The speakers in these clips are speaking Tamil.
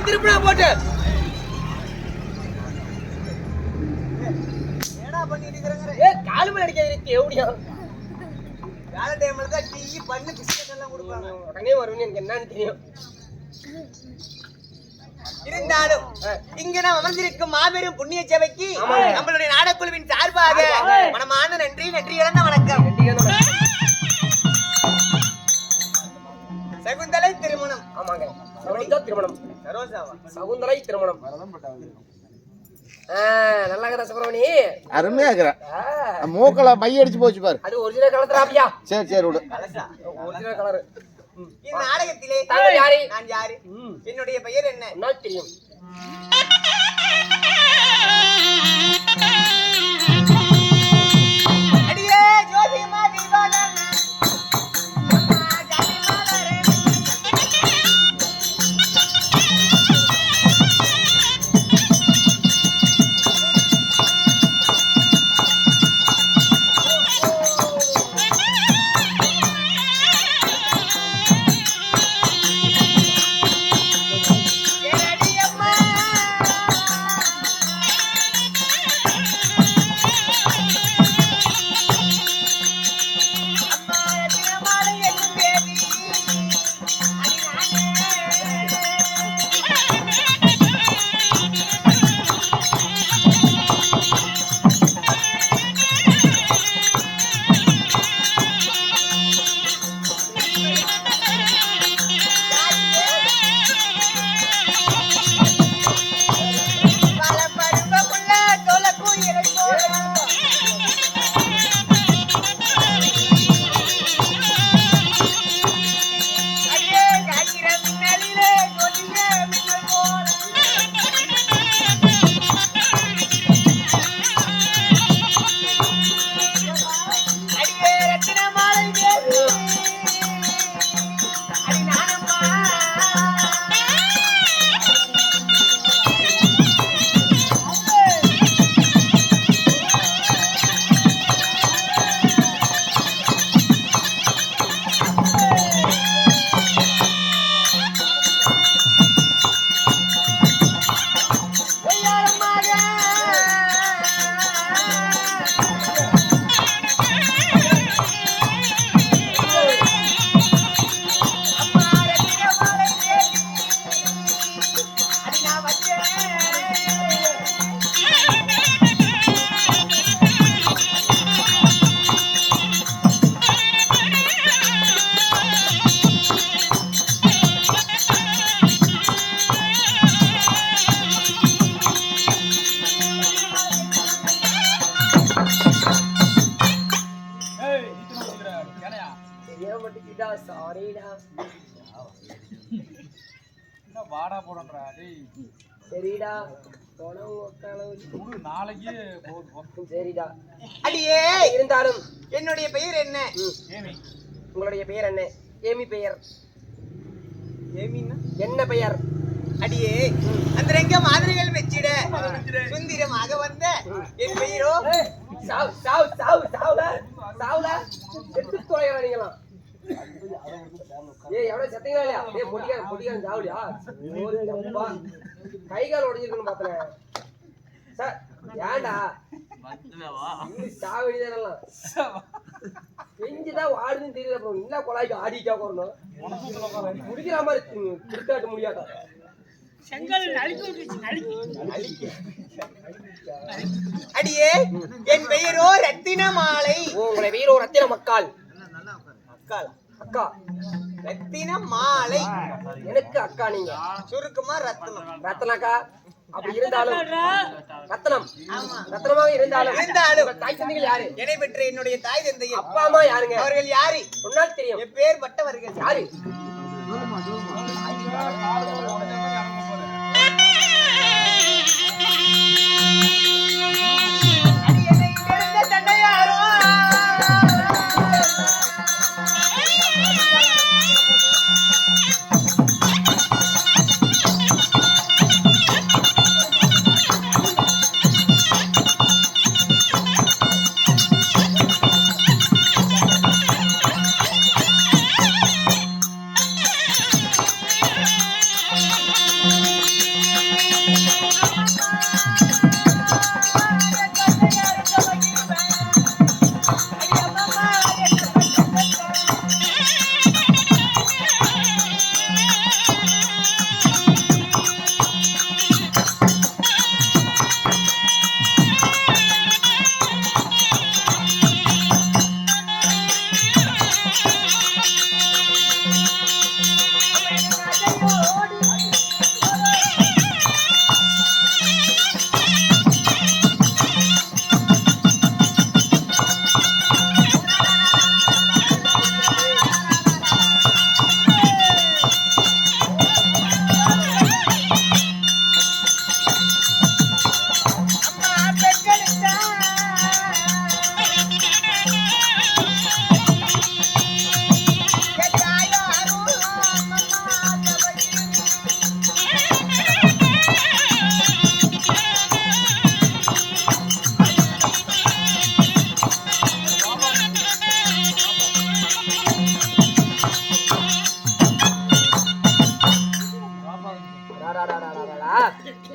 திருப்பினா போட்டு காலு மணி அடிக்க எப்படியா வேலை டைம்ல தான் டீ பண்ணு பிஸ்கட் எல்லாம் கொடுப்பாங்க. உடனே வரும்னு எனக்கு என்னன்னு தெரியும். இருந்தாலும் இங்க நாம் அமர்ந்திருக்கும் மாபெரும் புண்ணிய சேவைக்கு நம்மளுடைய நாடக்குழுவின் சார்பாக மனமான நன்றி இழந்த வணக்கம். சகுந்தலை திருமணம். ஆமாங்க, சரோஜா திருமணம். சரோஜாவா? சகுந்தலை திருமணம். நல்லா இருக்கா சுப்ரமணி? அருமையா இருக்கிற. மூக்கல மை அடிச்சு போச்சு பாரு. அது ஒரிஜினல் கலர் ராபியா? சரி சரி விடு. Original colour. இந்த நாடகத்திலே தாங்கள் யாரு? நான் யாரு? என்னுடைய பெயர் என்ன? உனக்கு தெரியும். அடியே ஜோதிமா தீவானா வாடா போடா சரிடா நாளைக்கு சரிடா. அடியே இருந்தாலும் என்னுடைய பெயர் என்ன? உங்களுடைய பெயர் என்ன? ஏமி பெயர். ஏமின்னா என்ன பெயர்? அடியே அந்த ரெங்க மாதிரிகள் வச்சிட சுந்திரமாக வந்த என் பெயரோ சாவ் சாவ் சாவ் சாவ்ல சாவ்ல செத்து தொலைறானீங்களா? ஏய் எவ்வளவு செத்தீங்களா இல்லையா? ஏய் பொடிக்காரன் சாவலியா? கை கால் உடைஞ்சிருக்கணும் பார்த்தேன் சார். ஏன்டா சாவடிதான் செஞ்சுதான் வாடுதுன்னு தெரியல. அப்புறம் என்ன கொலாய்க்கு ஆடிட்டா போறணும் முடிக்கிற மாதிரி திருக்காட்ட முடியாதா? அடியே என் பெயரோ ரத்தின மாலை. உங்களை பெயரோ ரத்தின மக்கால். அக்கா ரத்தின மாலை. எனக்கு அக்கா நீங்க சுருக்கமா ரத்னம். ரத்னாக்கா அப்படி இருந்தாலும் ரத்னம் ரத்னமாக இருந்தாலும் தாய் தந்தைகள் யாரு? என்னை பெற்ற என்னுடைய தாய் தந்தை அப்பா அம்மா யாருங்க? அவர்கள் யாரு சொன்னால் தெரியும். என் பேர் பட்டவர்கள் யாரு?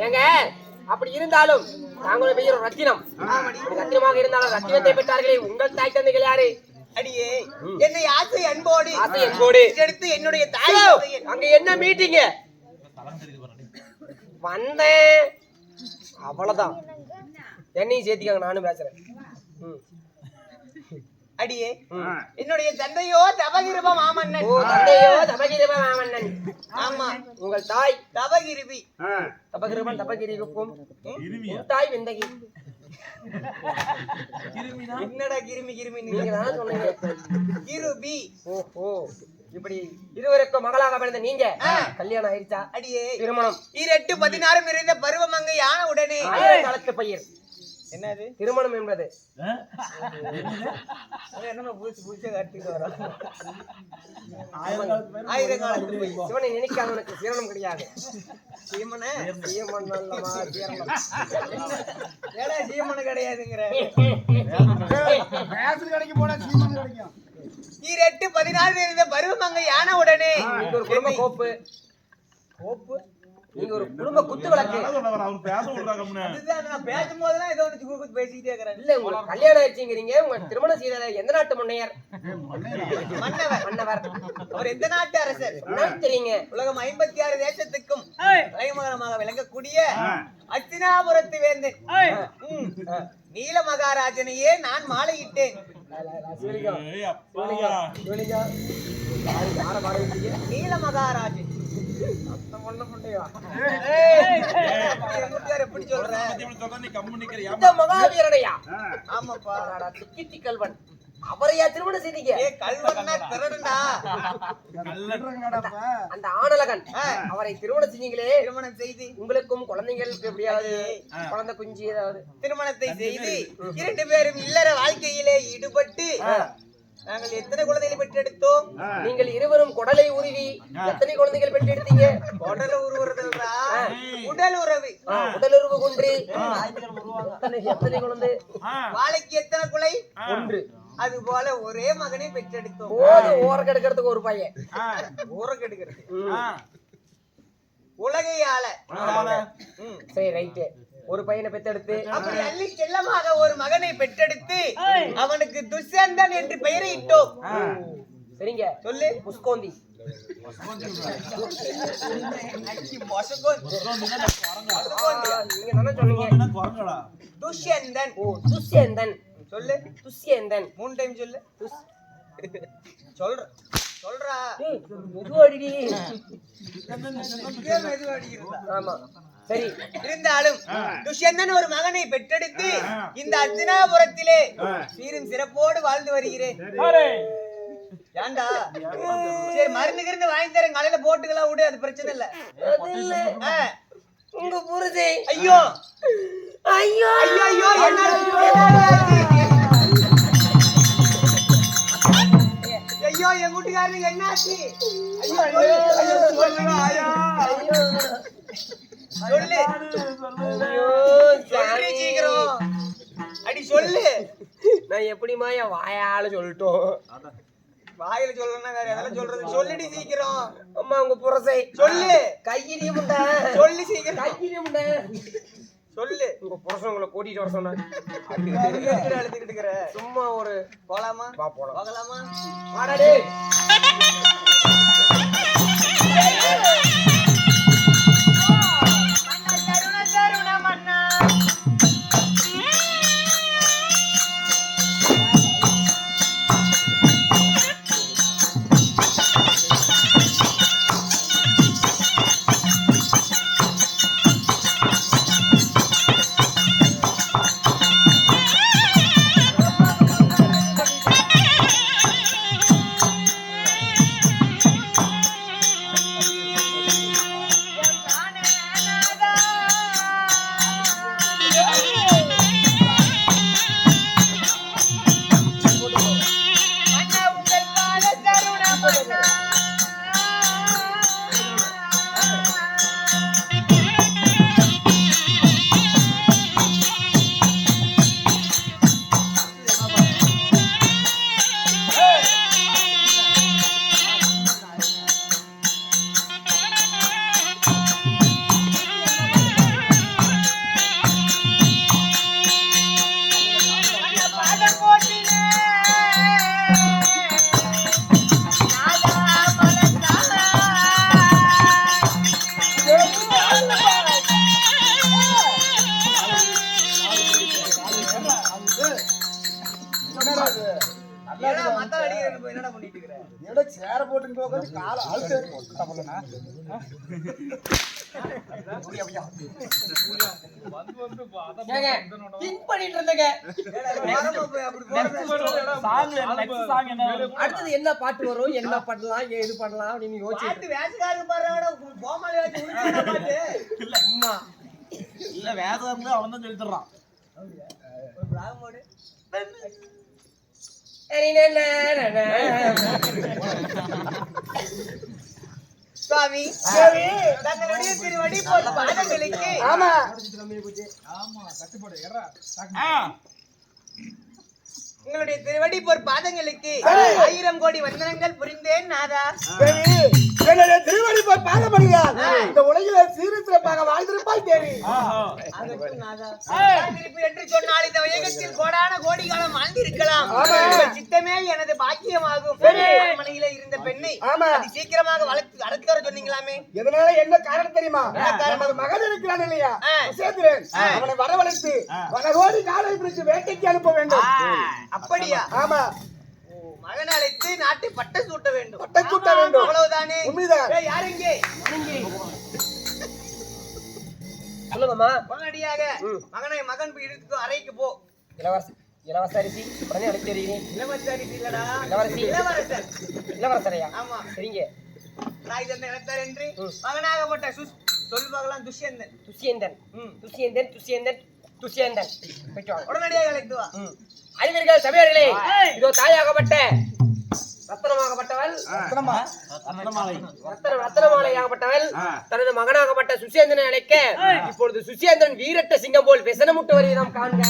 ஏங்க அப்படி இருந்தாலும் நாங்களும் பெரிய ஒரு ரத்தினம். ரத்தினமாக இருந்தாலும் ரத்தினத்தை பெற்றார்களே உங்கள் தாய் தந்தைகள் யாரு? அடியே என்னை ஆசை அன்போடு எடுத்து என்னுடைய தாய் அங்க என்ன மீட்டிங்க வந்தேன் அவ்வளவுதான். என்னையும் சேர்த்திக்காங்க, நானும் பேசுறேன். அடியே என்னுடைய தந்தையோ தபகிருப மாமன்னன். தந்தையோ தபகிருப மாமன்னன். ஆமா. உங்கள் தாய் தபகிருபி. தபகிருபன் தபகிரிவுக்கும் தாய் விந்தகி. என்னடா கிருமி கிருமி நீங்க தான் சொன்னீங்க. கிருபி. ஓஹோ, இப்படி இருவருக்கும் மகளாக பிறந்த நீங்க கல்யாணம் ஆயிடுச்சா? அடியே திருமணம் 18-16 நிறைந்த பருவமங்கை ஆன உடனே காலத்து பயிர். என்னது திருமணம் என்பது? என்ன புதுசு கட்டிட்டு வரோம். ஆயிரம் காலத்து பயிர். சிவனை நினைக்காதவனுக்கு சீரணம் கிடையாது. சீமனை சீமன் அல்லவா சீரணம். ஏடா சீமனை கிடையாதுங்கிற. 18-16 நிறைந்த பருவமங்கை ஆன உடனே நீங்க ஒரு குடும்ப கோப்பு கோப்பு நீங்க ஒரு குடும்ப குத்து விளக்கு. அதுதான் நான் பேசும்போதெல்லாம் ஏதோ ஒன்று பேசிக்கிட்டே இருக்கிறேன். இல்ல உங்களுக்கு கல்யாணம் ஆயிடுச்சுங்கிறீங்க. உங்க திருமணம் செய்த எந்த நாட்டு முன்னையர்? மன்னவர். அவர் எந்த நாட்டு அரசர் தெரியுங்க? உலகம் 56 தேசத்துக்கும் தலைமகனமாக விளங்கக்கூடிய அத்தினாபுரத்து வேந்தன் நீல மகாராஜனையே நான் மாலையிட்டேன். நீல மகாராஜன் எப்படி சொல்ற? மகாவீரனையா? ஆமாப்பா. சிக்கித்தி கல்வன் அவரையா திருமணம் செய்தீங்க? அந்த ஆணழகன் அவரை திருமணம் செஞ்சீங்களே. திருமணம் செய்து உங்களுக்கும் குழந்தைங்களுக்கு எப்படியாவது குழந்தை குஞ்சு ஏதாவது திருமணத்தை செய்து 2 பேரும் இல்லற வாழ்க்கையிலே ஈடுபட்டு நாங்கள் எத்தனை குழந்தைகளை பெற்றெடுத்தோம்? நீங்கள் இருவரும் குடலை உருவி எத்தனை குழந்தைகள் பெற்றெடுத்தீங்க? குடலை உருவுறதுல்ல, உடல் உறவு. உடல் உறவு கொன்று எத்தனை குழந்தை? வாழைக்கு எத்தனை குலை? 1. அது போல ஒரே மகனை பெற்றெடுத்தோம். ஓர கெடுக்கிறதுக்கு ஒரு பையன். ஊர கெடுக்கிறது உலகையால. சரி, ரைட்டு. ஒரு பையனை பெற்றெடுத்து அப்படி அள்ளி செல்லமாக ஒரு மகனை பெற்றெடுத்து அவனுக்கு துஷ்யந்தன் என்று பெயரை இட்டோம். சரிங்க, சொல்லு. முஸ்கோந்தி. நீங்க தானே சொன்னீங்க துஷ்யந்தன். துஷ்யந்தன். சொல்லு. துஷ்யந்தன் 3 டைம் சொல்லு. சொல்றா. மெதுவாடி. ஆமா, சரி. இருந்தாலும் துஷ்யந்தன் ஒரு மகனை பெற்றெடுத்து இந்த அத்தினாபுரத்திலே சீரும் சிறப்போடு வாழ்ந்து வருகிறேன். ஏண்டா? சரி, மருந்து வாங்கி தரேன், காலையில போட்டுக்கலாம் விடு, அது பிரச்சனை இல்ல. உங்க புருஷே ஐயோ ஐயோ ஐயோ ஐயோ ஐயோ என் வீட்டுக்காரனுக்கு என்னாச்சு? சொல்லு. சீக்கிரம் அடி சொல்லு. நான் எப்படிமா என் வாயால சொல்லட்டும்? வாயில சொல்லணும்னா வேற எதெல்லாம் சொல்றது? சொல்லுடி சீக்கிரம். அம்மா, உங்க புரசை சொல்லு. கையிலே முண்டை சொல்லு சீக்கிரம். கையிலே முண்டை சொல்லு. உங்க புரசை உங்களை கூட்டிட்டு வர சொன்னாங்க. அழுதுகிட்டு இருக்கிற. சும்மா ஒரு போலாமா? போலாம். போகலாமா? வாடாடே. பண்ணிட்டு இருக்கிற? என்னடா சேர போட்டு போகிறது கால அழுத்து ஏங்க திங்க் பண்ணிட்டு இருந்தேங்க. ஓரமா போய் அப்படி போறது. அடுத்தது என்ன பாட்டு வரும், என்ன பண்ணலாம், ஏது பண்ணலாம் அப்படின்னு யோசிச்சு பாட்டு வேஷக்காரங்க பாடுறவட கோமாளி வச்சு உனக்கு பாட்டு. அம்மா இல்ல வேதம் அவன் தான் சொல்லி தர்றான். ஒரு ராகம் போடு. சுவாமி தங்களுடைய திருவடி போல் பாதங்களுக்கு ஆமா உங்களுடைய திருவடி போர் பாதங்களுக்கு 1000 கோடி வந்தனங்கள் புரிந்தேன் நாதா. என்னுடைய திருவடி போய் பாதப்படுகிறார். இந்த உலகில சீரு சிறப்பாக வாழ்ந்திருப்பாய் தேவி. அதற்கும் நாதா திருப்பி என்று சொன்னால் இந்த உலகத்தில் கோடான கோடி காலம் வாழ்ந்திருக்கலாம். சித்தமே எனது பாக்கியமாகும். மனையில இருந்த பெண்ணை அது சீக்கிரமாக வளர்த்து அடக்க வர சொன்னீங்களாமே, இதனால என்ன காரணம் தெரியுமா? நமது மகன் இருக்கிறான் இல்லையா சேத்திரன், அவனை வரவழைத்து வனகோடி காலை பிடித்து வேட்டைக்கு அனுப்ப வேண்டும். அப்படியா? ஆமா, மகன் அழைத்து நாட்டை பட்ட சூட்ட வேண்டும். பட்டை சூட்ட வேண்டும். அவ்வளவுதானே? உண்மைதான். யார் இங்கே? சொல்லுங்கம்மா. உடனடியாக மகன் இழுத்து அறைக்கு போ. இளவரச அரிசி உடனே அழைத்து வருகிறேன். இளவரசர் இல்லடா, இளவரசி. இளவரசர். இளவரசரையா? ஆமா, சரிங்க. தாய் தந்தை இழந்தார் என்று மகனாகப்பட்ட சொல்லுவாங்களாம் துஷ்யந்தன். துஷ்யந்தன் துஷ்யந்தன் துஷ்யந்தன் துஷ்யந்தன் உடனடியாக அழைத்து வா. அறிவீர்கள் சபையர்களே, இதோ தாயாகப்பட்ட ரத்தனமாகப்பட்டவள் ரத்தனமாலையாகப்பட்டவள் தனது மகனாகப்பட்ட சுசேந்திரனை அழைக்க இப்பொழுது சுசேந்திரன் வீரட்ட சிங்கம் போல் விசனமுட்டு வருவதாம் காண்க.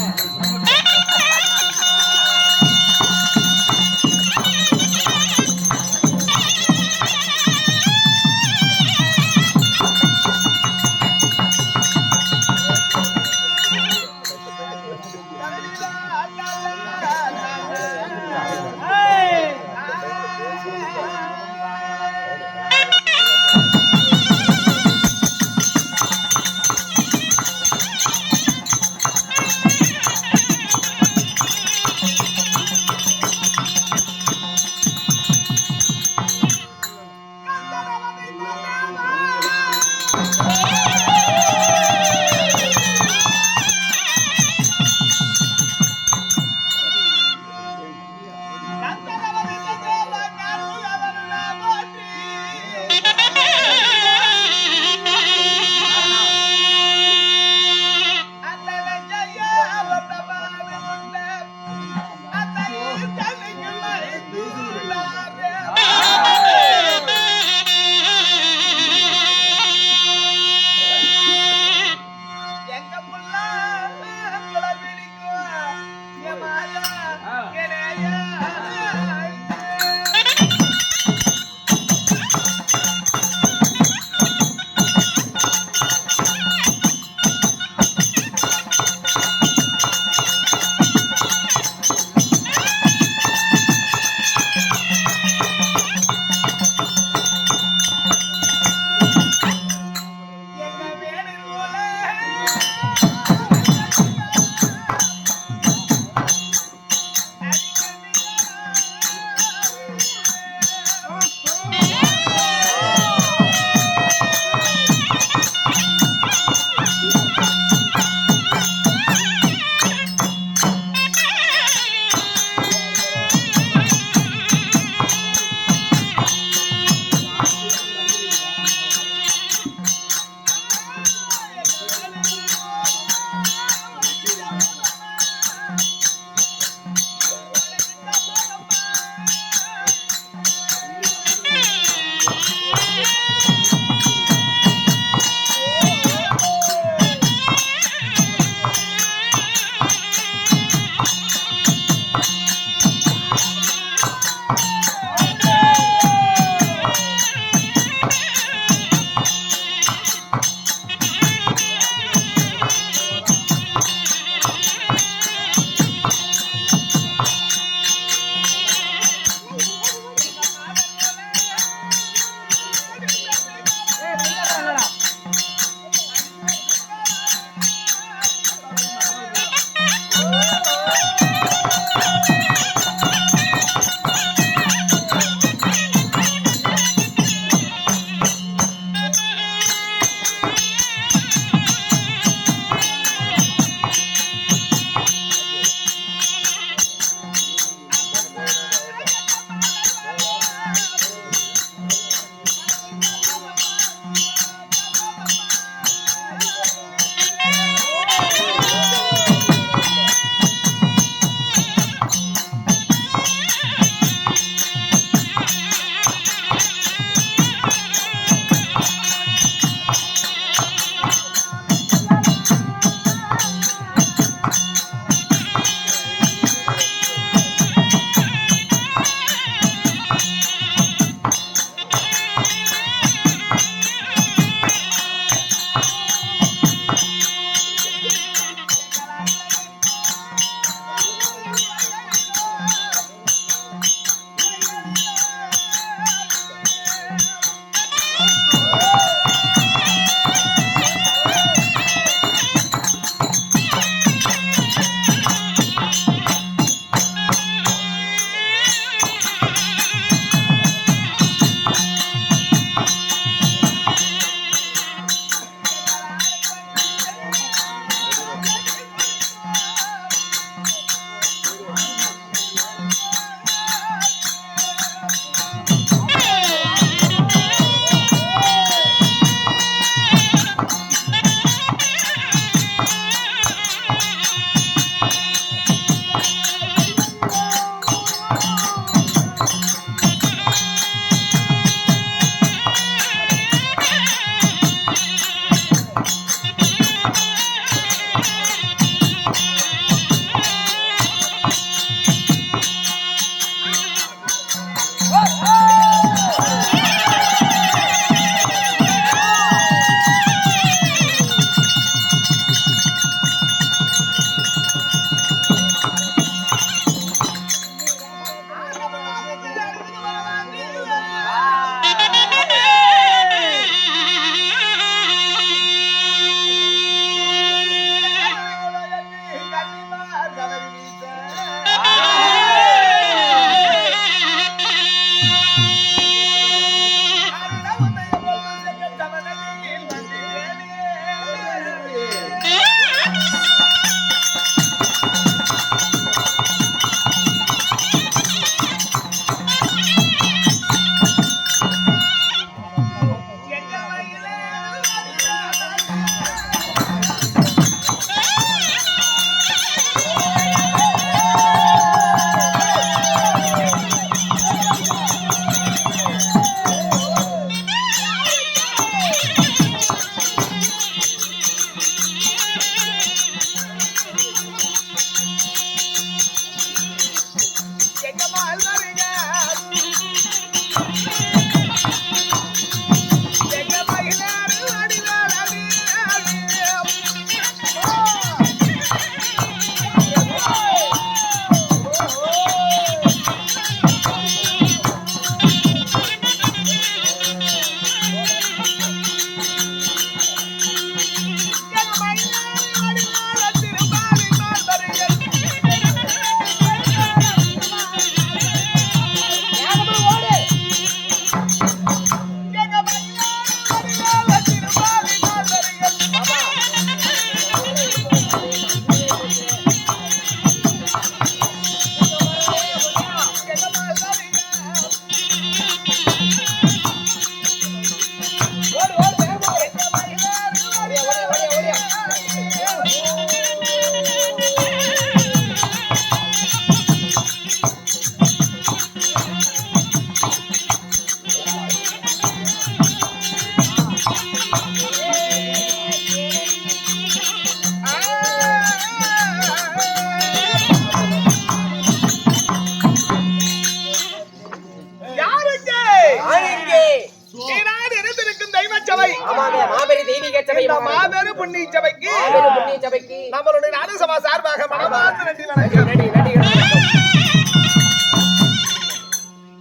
மாபெரும் புண்ணிய சபைக்கு புண்ணிய சபைக்கு நம்மளுடைய நாடு சபா சார்பாக மனமார்ந்த நன்றி வணக்கம்.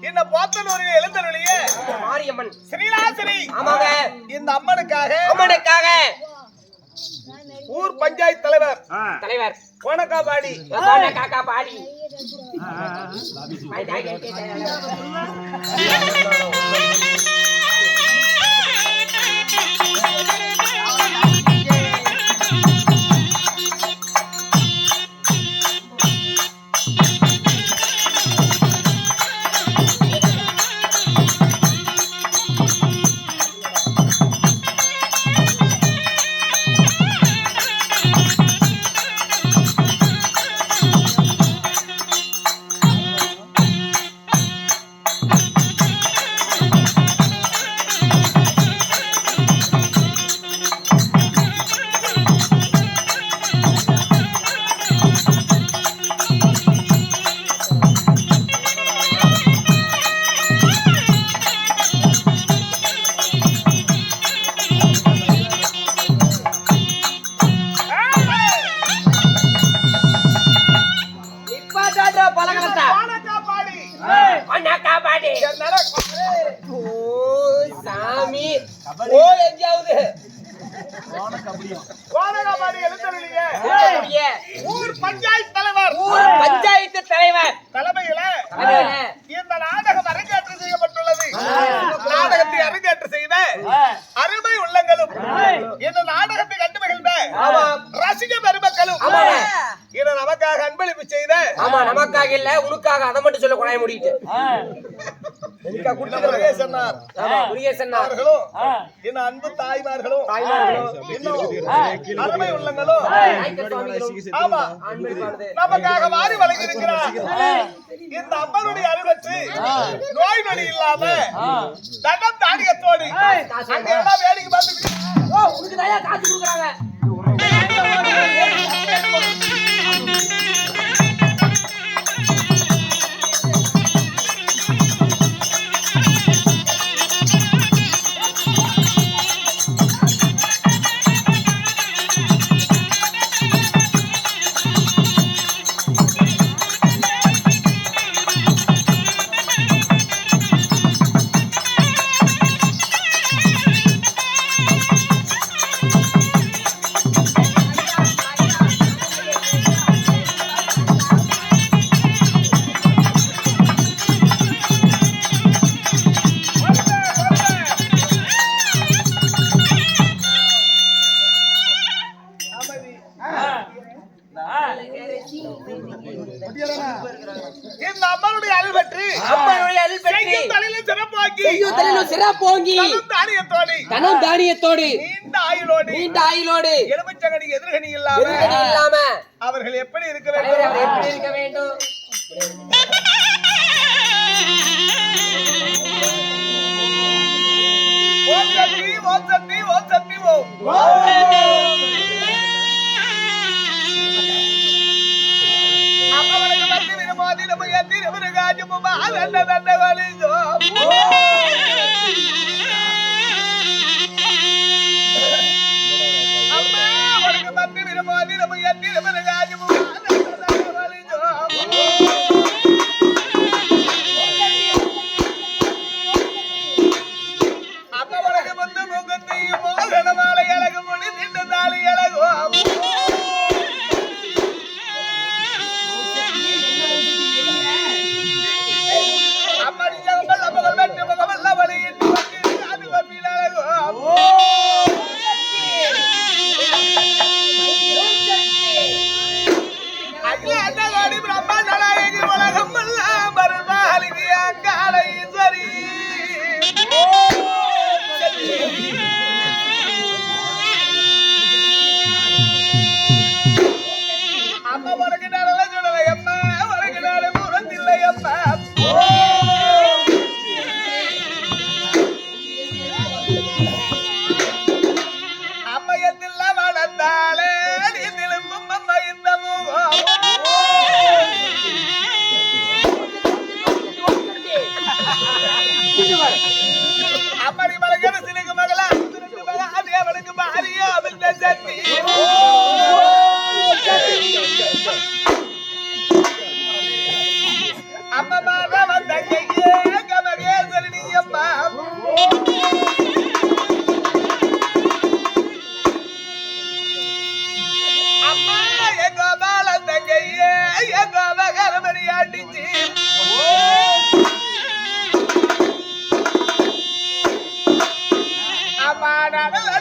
இந்த போத்தனூரில் எழுந்தருளிய மாரியம்மன் ஸ்ரீலாசரி ஆமாங்க இந்த அம்மனுக்காக ஊர் பஞ்சாயத்து தலைவர் கோணக்காபாடி காக்கா பாடி சாமி ஓ எங்கேயாவது கோணக்காபாடி எழுந்தருளிய ஊர் பஞ்சாயத்து தலைவர் தலைமையில இந்த நாடகம் அரங்கேற்றம் செய்யப்பட்டுள்ளது. நாடகத்தை அரங்கேற்றம் செய்த அருமை உள்ளங்களும் இந்த நாடகத்தை கண்டு மகிழ்ந்த ரசிக பெருமக்களும் இதை நமக்காக அன்பளிப்பு செய்த நமக்காக இல்ல உனக்காக அதை மட்டும் சொல்ல குழாய முடியிட்டு அவர்களும் இந்த அன்பு தாய்மார்களும் அருமை உள்ளங்களும் ஆமா நமக்காக வாரி வழங்கியிருக்கிறார். இந்த அம்மனுடைய அருளற்று நோய் நொடி இல்லாம தனம் தானியத்தோடு அங்க எல்லாம் வேடிக்கை பார்த்து காசு கொடுக்குறாங்க. இந்த அம்மனுடைய அருள் பெற்று சிறப்போங்கி தனம் தானியத்தோடு நீண்ட ஆயுளோடு எலுமிச்சங்கனி எதிர்கனி இல்லாம அவர்கள் எப்படி இருக்க வேண்டும்? ஓம் சக்தி ஓம் சக்தி ஓம் சக்தி ஓம் அப்பவனுக்கு பக்தி விரும்பாதி நமக்கு திருமுருகாஜும் தந்த வலிதோ அம்மா அவனுக்கு பக்தி விரும்பாதி நமக்கு திருமுருகாஜும் தந்த வலிதோ அப்பவனுக்கு முத்து முகத்தையும் மோகனமாலை அழகு மொழி திண்டு தாலி அழகோ அப்படி வந்த சக்தி அம்மா வந்த கையே கமகேசரணி அம்மா அம்மா எங்க மேல தங்கையே எங்க மகரமணி அடிச்சு அம்மா நல்ல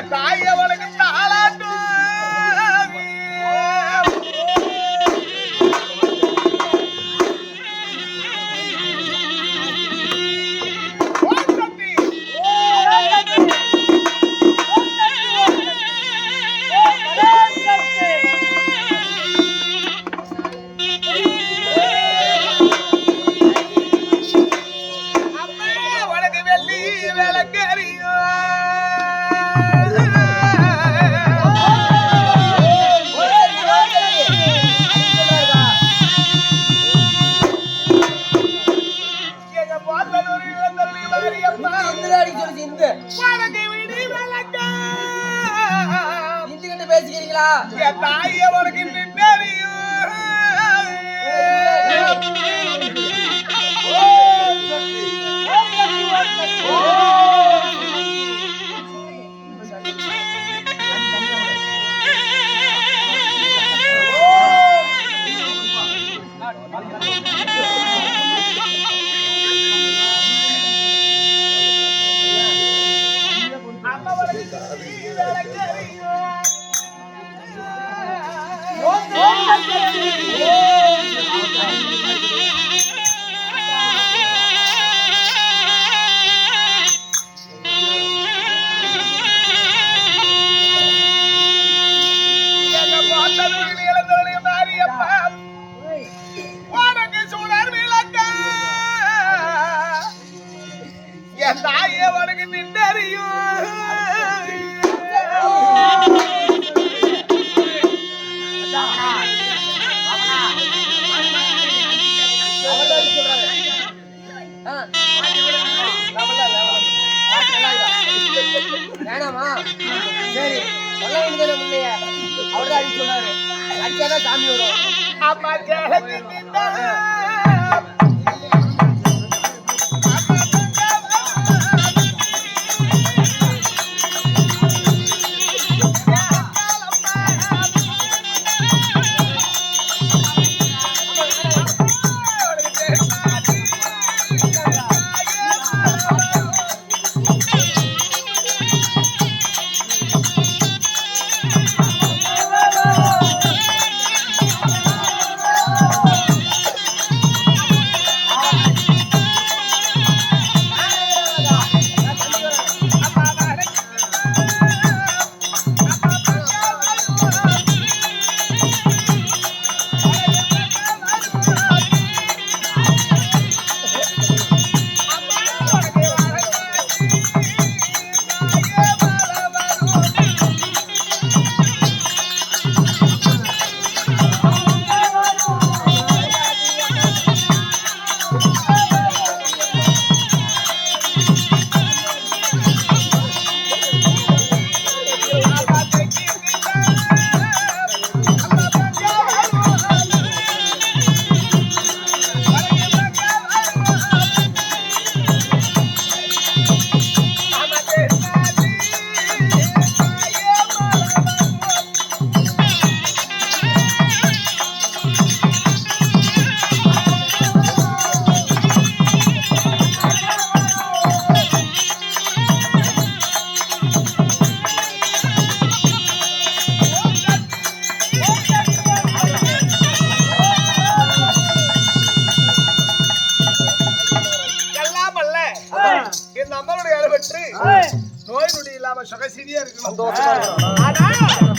தாய் அவளுக்கு தாளாட்டு பேசிக்கிறீங்களா? தாய் அவனுக்கு தெரியும். அம்மாவனுக்கு தெரியும் வேணாமா சரி சொல்ல வேண்டியது முன்னைய அவர்தான் அடிச்சு சொன்னாரு அடிச்சாதான் சாமி வரும் அம்மா கேட்டு இந்த அம்மனுடைய அருள் பெற்று நோய் நொடி இல்லாம சுகசீதியா இருக்கணும்.